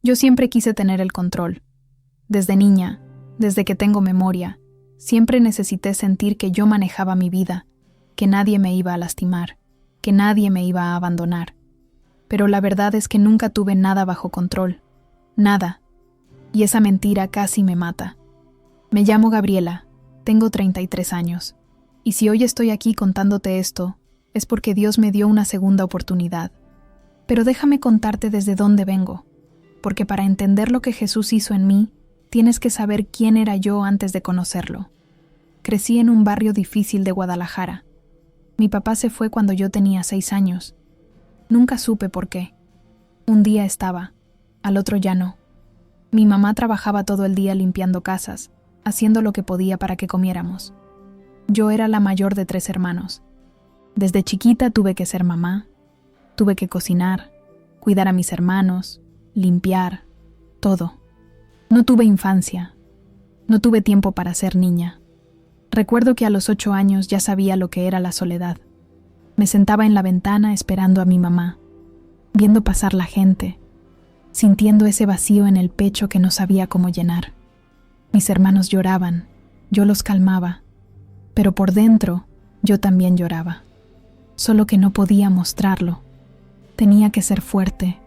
Yo siempre quise tener el control. Desde niña, desde que tengo memoria, siempre necesité sentir que yo manejaba mi vida, que nadie me iba a lastimar, que nadie me iba a abandonar. Pero la verdad es que nunca tuve nada bajo control. Nada. Y esa mentira casi me mata. Me llamo Gabriela, tengo 33 años. Y si hoy estoy aquí contándote esto, es porque Dios me dio una segunda oportunidad. Pero déjame contarte desde dónde vengo, porque para entender lo que Jesús hizo en mí, tienes que saber quién era yo antes de conocerlo. Crecí en un barrio difícil de Guadalajara. Mi papá se fue cuando yo tenía 6 años. Nunca supe por qué. Un día estaba, al otro ya no. Mi mamá trabajaba todo el día limpiando casas, haciendo lo que podía para que comiéramos. Yo era la mayor de 3 hermanos. Desde chiquita tuve que ser mamá, tuve que cocinar, cuidar a mis hermanos, limpiar, todo. No tuve infancia, no tuve tiempo para ser niña. Recuerdo que a los 8 años ya sabía lo que era la soledad. Me sentaba en la ventana esperando a mi mamá, viendo pasar la gente, sintiendo ese vacío en el pecho que no sabía cómo llenar. Mis hermanos lloraban, yo los calmaba, pero por dentro yo también lloraba. Solo que no podía mostrarlo. Tenía que ser fuerte,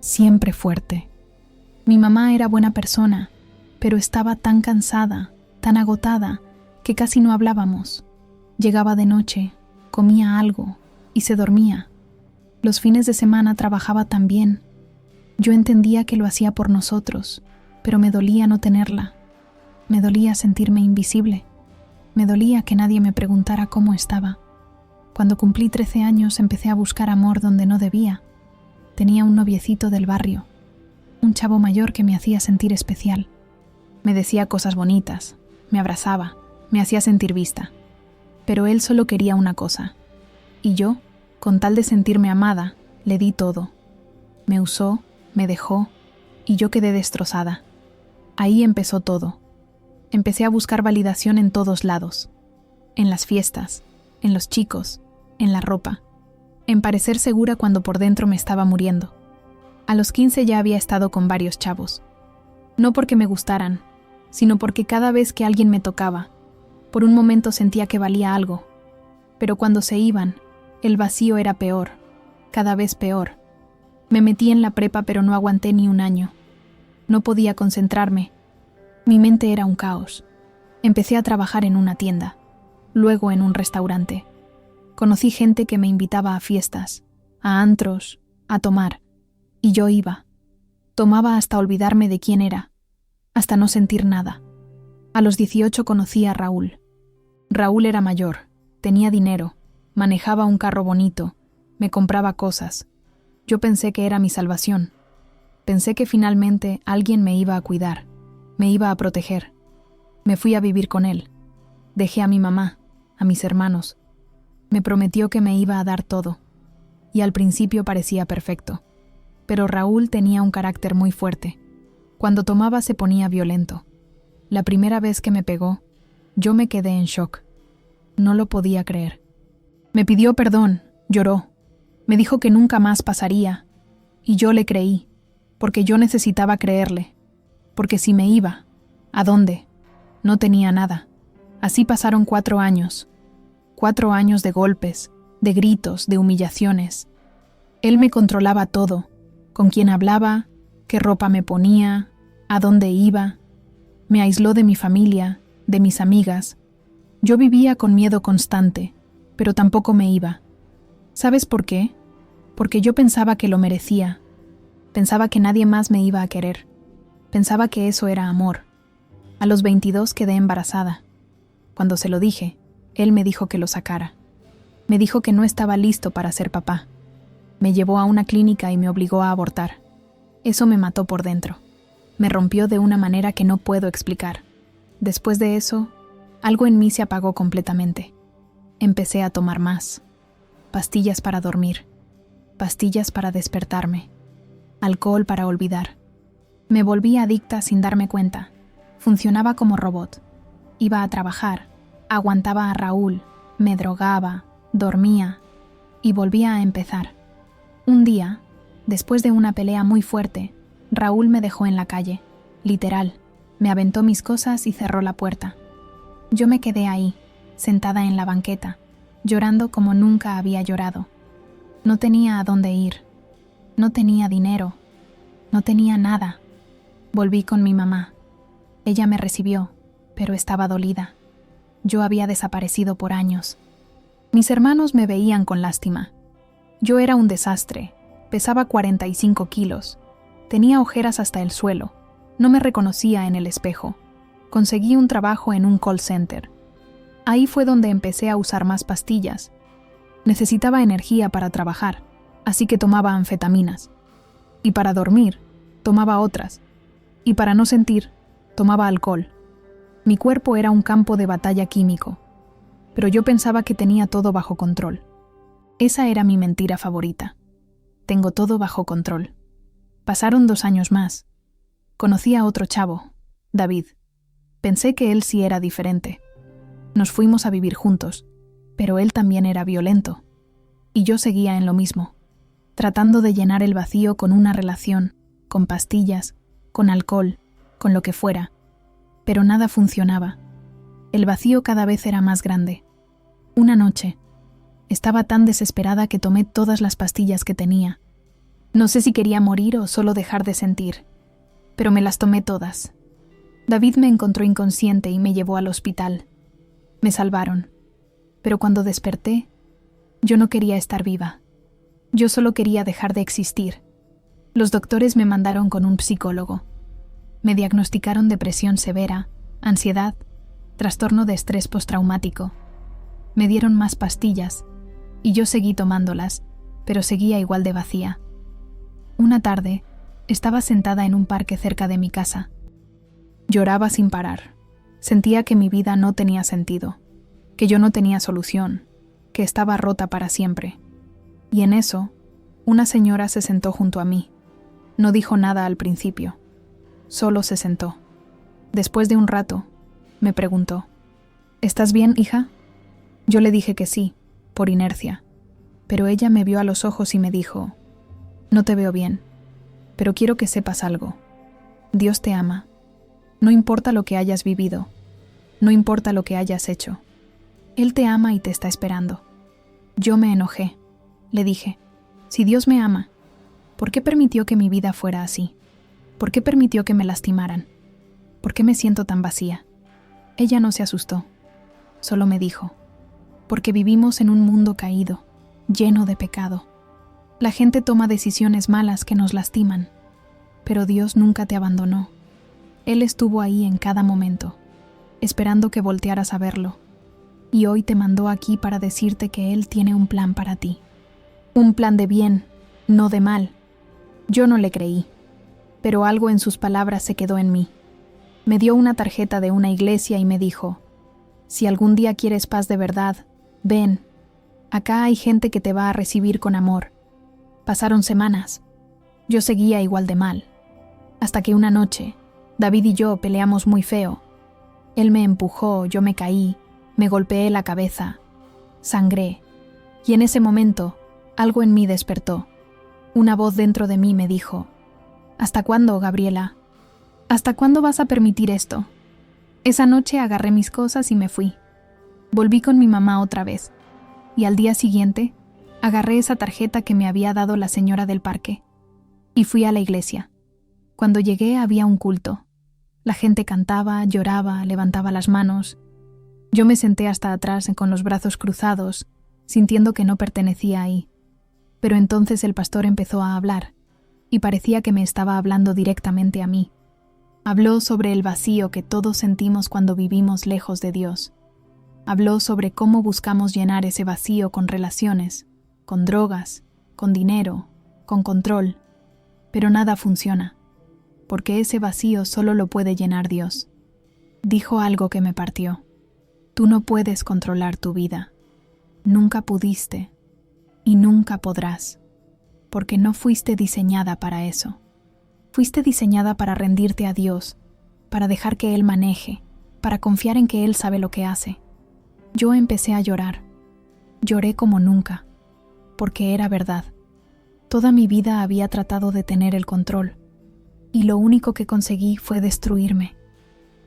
siempre fuerte. Mi mamá era buena persona, pero estaba tan cansada, tan agotada, que casi no hablábamos. Llegaba de noche, comía algo y se dormía. Los fines de semana trabajaba también. Yo entendía que lo hacía por nosotros, pero me dolía no tenerla. Me dolía sentirme invisible. Me dolía que nadie me preguntara cómo estaba. Cuando cumplí 13 años empecé a buscar amor donde no debía. Tenía un noviecito del barrio, un chavo mayor que me hacía sentir especial. Me decía cosas bonitas, me abrazaba, me hacía sentir vista. Pero él solo quería una cosa. Y yo, con tal de sentirme amada, le di todo. Me usó, me dejó, y yo quedé destrozada. Ahí empezó todo. Empecé a buscar validación en todos lados. En las fiestas, en los chicos, en la ropa. En parecer segura cuando por dentro me estaba muriendo. A los 15 ya había estado con varios chavos. No porque me gustaran, sino porque cada vez que alguien me tocaba, por un momento sentía que valía algo. Pero cuando se iban, el vacío era peor, cada vez peor. Me metí en la prepa pero no aguanté ni un año. No podía concentrarme. Mi mente era un caos. Empecé a trabajar en una tienda, luego en un restaurante. Conocí gente que me invitaba a fiestas, a antros, a tomar, y yo iba. Tomaba hasta olvidarme de quién era, hasta no sentir nada. A los 18 conocí a Raúl. Raúl era mayor, tenía dinero, manejaba un carro bonito, me compraba cosas. Yo pensé que era mi salvación. Pensé que finalmente alguien me iba a cuidar, me iba a proteger. Me fui a vivir con él. Dejé a mi mamá, a mis hermanos. Me prometió que me iba a dar todo. Y al principio parecía perfecto. Pero Raúl tenía un carácter muy fuerte. Cuando tomaba se ponía violento. La primera vez que me pegó, yo me quedé en shock. No lo podía creer. Me pidió perdón, lloró. Me dijo que nunca más pasaría. Y yo le creí, porque yo necesitaba creerle. Porque si me iba, ¿a dónde? No tenía nada. Así pasaron 4 años. 4 años de golpes, de gritos, de humillaciones. Él me controlaba todo. Con quién hablaba, qué ropa me ponía, a dónde iba. Me aisló de mi familia, de mis amigas. Yo vivía con miedo constante, pero tampoco me iba. ¿Sabes por qué? Porque yo pensaba que lo merecía. Pensaba que nadie más me iba a querer. Pensaba que eso era amor. A los 22 quedé embarazada. Cuando se lo dije, él me dijo que lo sacara. Me dijo que no estaba listo para ser papá. Me llevó a una clínica y me obligó a abortar. Eso me mató por dentro. Me rompió de una manera que no puedo explicar. Después de eso, algo en mí se apagó completamente. Empecé a tomar más. Pastillas para dormir. Pastillas para despertarme. Alcohol para olvidar. Me volví adicta sin darme cuenta. Funcionaba como robot. Iba a trabajar, aguantaba a Raúl, me drogaba, dormía y volvía a empezar. Un día, después de una pelea muy fuerte, Raúl me dejó en la calle, literal. Me aventó mis cosas y cerró la puerta. Yo me quedé ahí, sentada en la banqueta, llorando como nunca había llorado. No tenía a dónde ir. No tenía dinero. No tenía nada. Volví con mi mamá. Ella me recibió, pero estaba dolida. Yo había desaparecido por años. Mis hermanos me veían con lástima. Yo era un desastre. Pesaba 45 kilos. Tenía ojeras hasta el suelo. No me reconocía en el espejo. Conseguí un trabajo en un call center. Ahí fue donde empecé a usar más pastillas. Necesitaba energía para trabajar, así que tomaba anfetaminas. Y para dormir, tomaba otras. Y para no sentir, tomaba alcohol. Mi cuerpo era un campo de batalla químico, pero yo pensaba que tenía todo bajo control. Esa era mi mentira favorita. Tengo todo bajo control. Pasaron 2 años más. Conocí a otro chavo, David. Pensé que él sí era diferente. Nos fuimos a vivir juntos, pero él también era violento. Y yo seguía en lo mismo, tratando de llenar el vacío con una relación, con pastillas, con alcohol, con lo que fuera. Pero nada funcionaba. El vacío cada vez era más grande. Una noche, estaba tan desesperada que tomé todas las pastillas que tenía. No sé si quería morir o solo dejar de sentir, pero me las tomé todas. David me encontró inconsciente y me llevó al hospital. Me salvaron, pero cuando desperté, yo no quería estar viva. Yo solo quería dejar de existir. Los doctores me mandaron con un psicólogo. Me diagnosticaron depresión severa, ansiedad, trastorno de estrés postraumático. Me dieron más pastillas, y yo seguí tomándolas, pero seguía igual de vacía. Una tarde, estaba sentada en un parque cerca de mi casa. Lloraba sin parar. Sentía que mi vida no tenía sentido, que yo no tenía solución, que estaba rota para siempre. Y en eso, una señora se sentó junto a mí. No dijo nada al principio. Solo se sentó. Después de un rato, me preguntó, ¿estás bien, hija? Yo le dije que sí, por inercia, pero ella me vio a los ojos y me dijo, no te veo bien, pero quiero que sepas algo. Dios te ama. No importa lo que hayas vivido, no importa lo que hayas hecho. Él te ama y te está esperando. Yo me enojé. Le dije, si Dios me ama, ¿por qué permitió que mi vida fuera así? ¿Por qué permitió que me lastimaran? ¿Por qué me siento tan vacía? Ella no se asustó. Solo me dijo, porque vivimos en un mundo caído, lleno de pecado. La gente toma decisiones malas que nos lastiman, pero Dios nunca te abandonó. Él estuvo ahí en cada momento, esperando que voltearas a verlo, y hoy te mandó aquí para decirte que Él tiene un plan para ti. Un plan de bien, no de mal. Yo no le creí, pero algo en sus palabras se quedó en mí. Me dio una tarjeta de una iglesia y me dijo, si algún día quieres paz de verdad, ven. Acá hay gente que te va a recibir con amor. Pasaron semanas. Yo seguía igual de mal. Hasta que una noche, David y yo peleamos muy feo. Él me empujó, yo me caí, me golpeé la cabeza, sangré. Y en ese momento, algo en mí despertó. Una voz dentro de mí me dijo, ¿hasta cuándo, Gabriela? ¿Hasta cuándo vas a permitir esto? Esa noche agarré mis cosas y me fui. Volví con mi mamá otra vez. Y al día siguiente, agarré esa tarjeta que me había dado la señora del parque. Y fui a la iglesia. Cuando llegué había un culto. La gente cantaba, lloraba, levantaba las manos. Yo me senté hasta atrás con los brazos cruzados, sintiendo que no pertenecía ahí. Pero entonces el pastor empezó a hablar, y parecía que me estaba hablando directamente a mí. Habló sobre el vacío que todos sentimos cuando vivimos lejos de Dios. Habló sobre cómo buscamos llenar ese vacío con relaciones, con drogas, con dinero, con control. Pero nada funciona, porque ese vacío solo lo puede llenar Dios. Dijo algo que me partió. Tú no puedes controlar tu vida. Nunca pudiste y nunca podrás, porque no fuiste diseñada para eso. Fuiste diseñada para rendirte a Dios, para dejar que Él maneje, para confiar en que Él sabe lo que hace. Yo empecé a llorar. Lloré como nunca, porque era verdad. Toda mi vida había tratado de tener el control. y lo único que conseguí fue destruirme.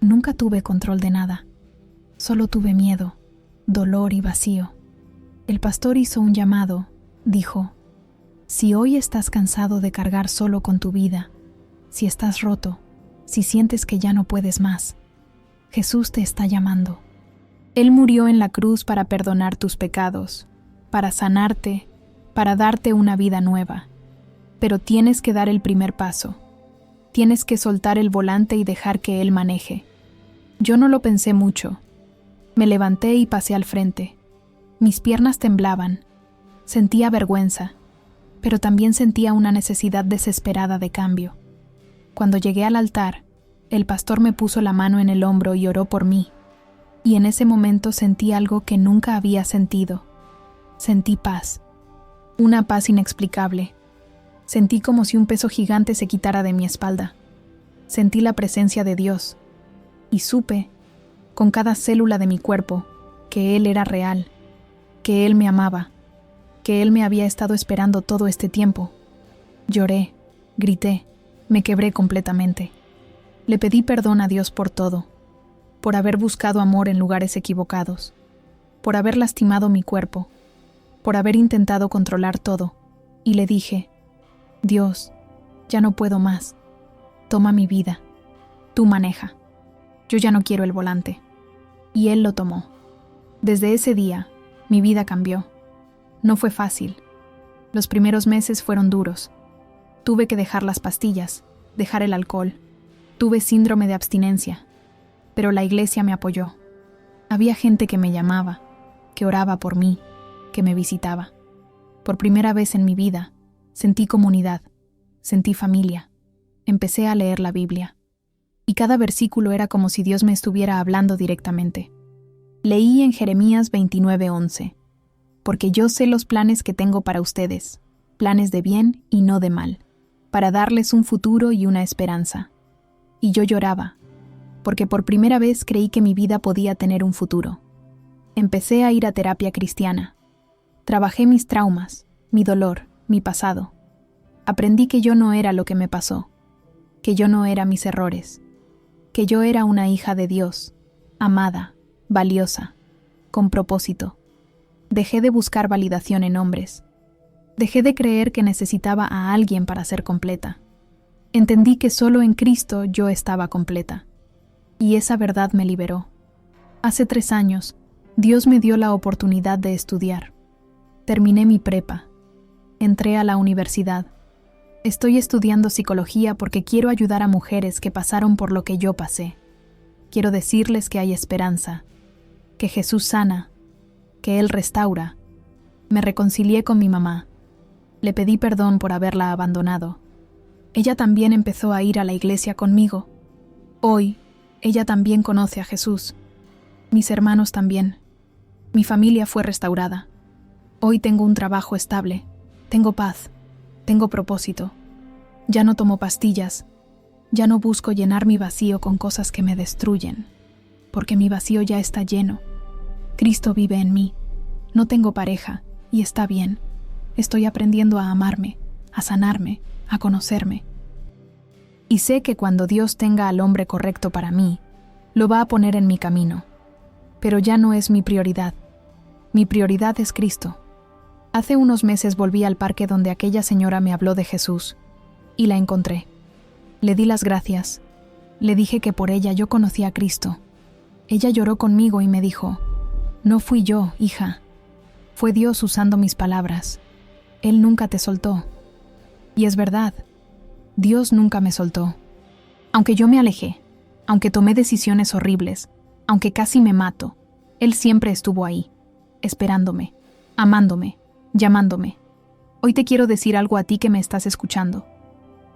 Nunca tuve control de nada. Solo tuve miedo, dolor y vacío. El pastor hizo un llamado. Dijo: si hoy estás cansado de cargar solo con tu vida, si estás roto, si sientes que ya no puedes más, Jesús te está llamando. Él murió en la cruz para perdonar tus pecados, para sanarte, para darte una vida nueva. Pero tienes que dar el primer paso. Tienes que soltar el volante y dejar que Él maneje. Yo no lo pensé mucho. Me levanté y pasé al frente. Mis piernas temblaban. Sentía vergüenza, pero también sentía una necesidad desesperada de cambio. Cuando llegué al altar, el pastor me puso la mano en el hombro y oró por mí. Y en ese momento sentí algo que nunca había sentido. Sentí paz. Una paz inexplicable. Sentí como si un peso gigante se quitara de mi espalda. Sentí la presencia de Dios. Y supe, con cada célula de mi cuerpo, que Él era real, que Él me amaba, que Él me había estado esperando todo este tiempo. Lloré, grité, me quebré completamente. Le pedí perdón a Dios por todo, por haber buscado amor en lugares equivocados, por haber lastimado mi cuerpo, por haber intentado controlar todo, y le dije: Dios, ya no puedo más. Toma mi vida. Tú maneja. Yo ya no quiero el volante. Y Él lo tomó. Desde ese día, mi vida cambió. No fue fácil. Los primeros meses fueron duros. Tuve que dejar las pastillas, dejar el alcohol. Tuve síndrome de abstinencia. Pero la iglesia me apoyó. Había gente que me llamaba, que oraba por mí, que me visitaba. Por primera vez en mi vida, sentí comunidad, sentí familia. Empecé a leer la Biblia. Y cada versículo era como si Dios me estuviera hablando directamente. Leí en Jeremías 29:11. Porque yo sé los planes que tengo para ustedes, planes de bien y no de mal, para darles un futuro y una esperanza. Y yo lloraba, porque por primera vez creí que mi vida podía tener un futuro. Empecé a ir a terapia cristiana. Trabajé mis traumas, mi dolor, mi pasado. Aprendí que yo no era lo que me pasó, que yo no era mis errores, que yo era una hija de Dios, amada, valiosa, con propósito. Dejé de buscar validación en hombres. Dejé de creer que necesitaba a alguien para ser completa. Entendí que solo en Cristo yo estaba completa. Y esa verdad me liberó. Hace 3 años, Dios me dio la oportunidad de estudiar. Terminé mi prepa. Entré a la universidad. Estoy estudiando psicología porque quiero ayudar a mujeres que pasaron por lo que yo pasé. Quiero decirles que hay esperanza, que Jesús sana, que Él restaura. Me reconcilié con mi mamá. Le pedí perdón por haberla abandonado. Ella también empezó a ir a la iglesia conmigo. Hoy, ella también conoce a Jesús. Mis hermanos también. Mi familia fue restaurada. Hoy tengo un trabajo estable. Tengo paz. Tengo propósito. Ya no tomo pastillas. Ya no busco llenar mi vacío con cosas que me destruyen. Porque mi vacío ya está lleno. Cristo vive en mí. No tengo pareja, y está bien. Estoy aprendiendo a amarme, a sanarme, a conocerme. Y sé que cuando Dios tenga al hombre correcto para mí, lo va a poner en mi camino. Pero ya no es mi prioridad. Mi prioridad es Cristo. Hace unos meses volví al parque donde aquella señora me habló de Jesús, y la encontré. Le di las gracias. Le dije que por ella yo conocí a Cristo. Ella lloró conmigo y me dijo: no fui yo, hija. Fue Dios usando mis palabras. Él nunca te soltó. Y es verdad, Dios nunca me soltó. Aunque yo me alejé, aunque tomé decisiones horribles, aunque casi me mato, Él siempre estuvo ahí, esperándome, amándome, llamándome. Hoy te quiero decir algo a ti que me estás escuchando.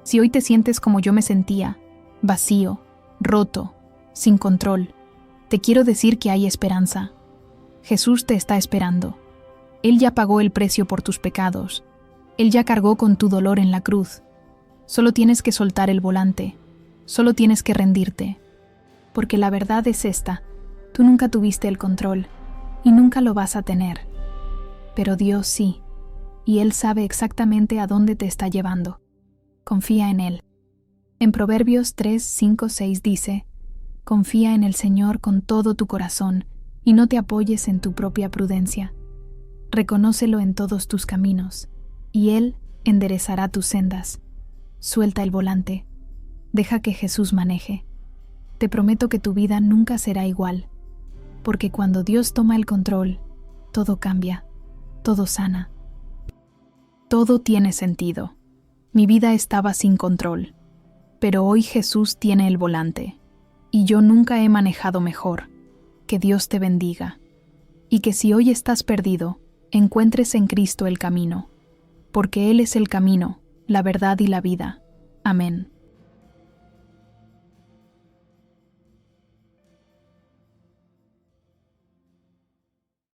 Si hoy te sientes como yo me sentía, vacío, roto, sin control, te quiero decir que hay esperanza. Jesús te está esperando. Él ya pagó el precio por tus pecados. Él ya cargó con tu dolor en la cruz. Solo tienes que soltar el volante. Solo tienes que rendirte. Porque la verdad es esta: tú nunca tuviste el control y nunca lo vas a tener. Pero Dios sí, y Él sabe exactamente a dónde te está llevando. Confía en Él. En Proverbios 3, 5, 6 dice: Confía en el Señor con todo tu corazón y no te apoyes en tu propia prudencia. Reconócelo en todos tus caminos, y Él enderezará tus sendas. Suelta el volante. Deja que Jesús maneje. Te prometo que tu vida nunca será igual, porque cuando Dios toma el control, todo cambia, todo sana. Todo tiene sentido. Mi vida estaba sin control, pero hoy Jesús tiene el volante, y yo nunca he manejado mejor. Que Dios te bendiga, y que si hoy estás perdido, encuentres en Cristo el camino, porque Él es el camino, la verdad y la vida. Amén.